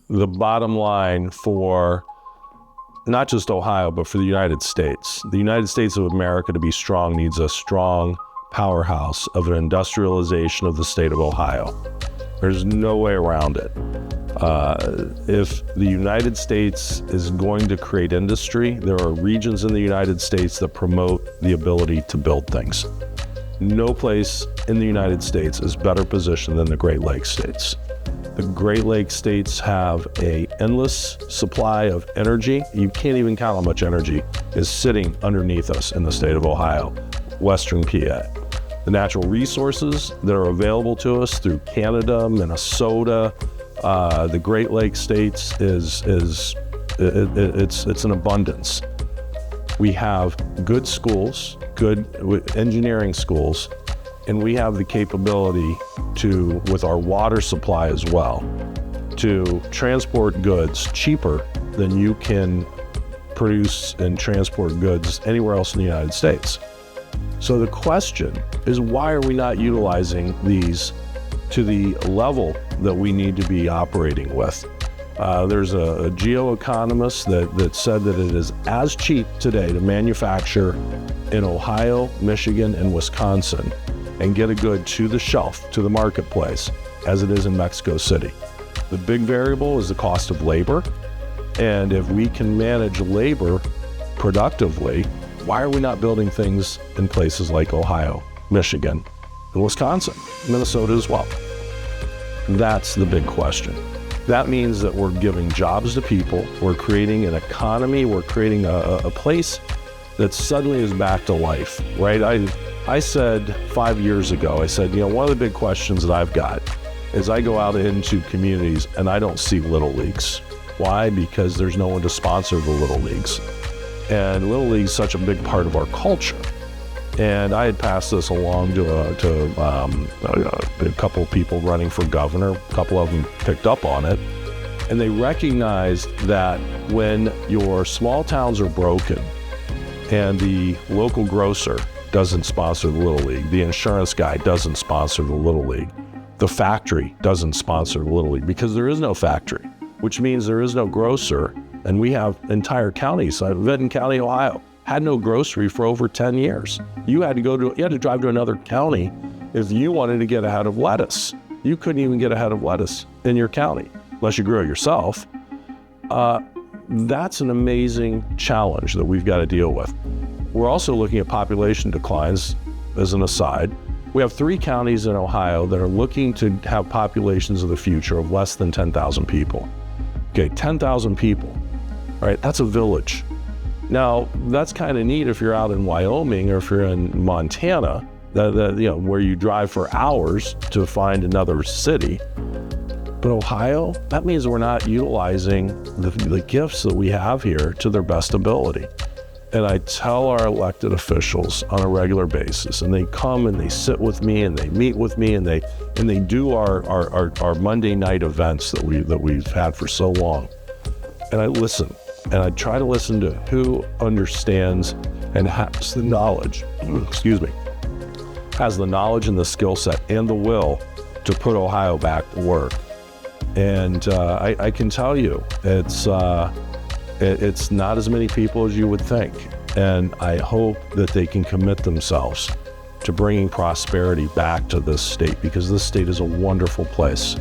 the bottom line for not just Ohio, but for the United States. The United States of America, to be strong, needs a strong powerhouse of an industrialization of the state of Ohio. There's no way around it. If the United States is going to create industry, there are regions in the United States that promote the ability to build things. No place in the United States is better positioned than the Great Lakes states. The Great Lakes states have an endless supply of energy. You can't even count how much energy is sitting underneath us in the state of Ohio, Western PA. The natural resources that are available to us through Canada, Minnesota, the Great Lakes states it's an abundance. We have good schools, good engineering schools, and we have the capability to, with our water supply as well, to transport goods cheaper than you can produce and transport goods anywhere else in the United States. So the question is, why are we not utilizing these to the level that we need to be operating with? There's a geoeconomist that said that it is as cheap today to manufacture in Ohio, Michigan, and Wisconsin and get a good to the shelf, to the marketplace, as it is in Mexico City. The big variable is the cost of labor. And if we can manage labor productively, why are we not building things in places like Ohio, Michigan, and Wisconsin, Minnesota as well? That's the big question. That means that we're giving jobs to people, we're creating an economy, we're creating a place that suddenly is back to life, right? I said 5 years ago, I said, one of the big questions that I've got is I go out into communities and I don't see Little Leagues. Why? Because there's no one to sponsor the Little Leagues. And Little League's such a big part of our culture. And I had passed this along to a couple of people running for governor. A couple of them picked up on it. And they recognized that when your small towns are broken and the local grocer doesn't sponsor the Little League, the insurance guy doesn't sponsor the Little League, the factory doesn't sponsor the Little League, because there is no factory, which means there is no grocer. And we have entire counties. Vinton County, Ohio, had no grocery for over 10 years. You had to drive to another county if you wanted to get a head of lettuce. You couldn't even get a head of lettuce in your county unless you grew it yourself. That's an amazing challenge that we've got to deal with. We're also looking at population declines as an aside. We have 3 counties in Ohio that are looking to have populations of the future of less than 10,000 people. Okay, 10,000 people, right? That's a village. Now, that's kind of neat if you're out in Wyoming or if you're in Montana, where you drive for hours to find another city. But Ohio, that means we're not utilizing the gifts that we have here to their best ability. And I tell our elected officials on a regular basis, and they come and they sit with me and they meet with me and they do our Monday night events that we've had for so long. And I listen, and I try to listen to who understands and has the knowledge, has the knowledge and the skill set and the will to put Ohio back to work. And I can tell you, it's not as many people as you would think. And I hope that they can commit themselves to bringing prosperity back to this state, because this state is a wonderful place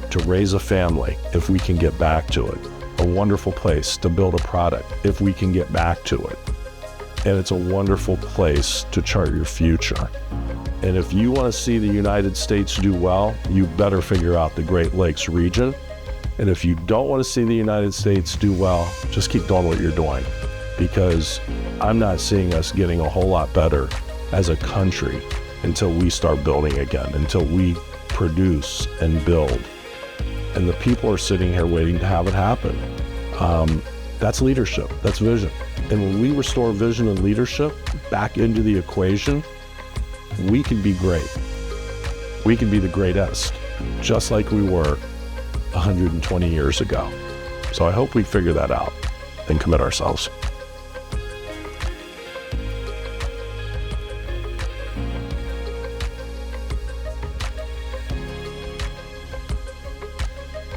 to raise a family if we can get back to it. A wonderful place to build a product if we can get back to it. And it's a wonderful place to chart your future. And if you want to see the United States do well, you better figure out the Great Lakes region. And if you don't want to see the United States do well, just keep doing what you're doing, because I'm not seeing us getting a whole lot better as a country until we start building again, until we produce and build. And the people are sitting here waiting to have it happen. That's leadership, that's vision. And when we restore vision and leadership back into the equation, we can be great. We can be the greatest, just like we were 120 years ago. So I hope we figure that out and commit ourselves.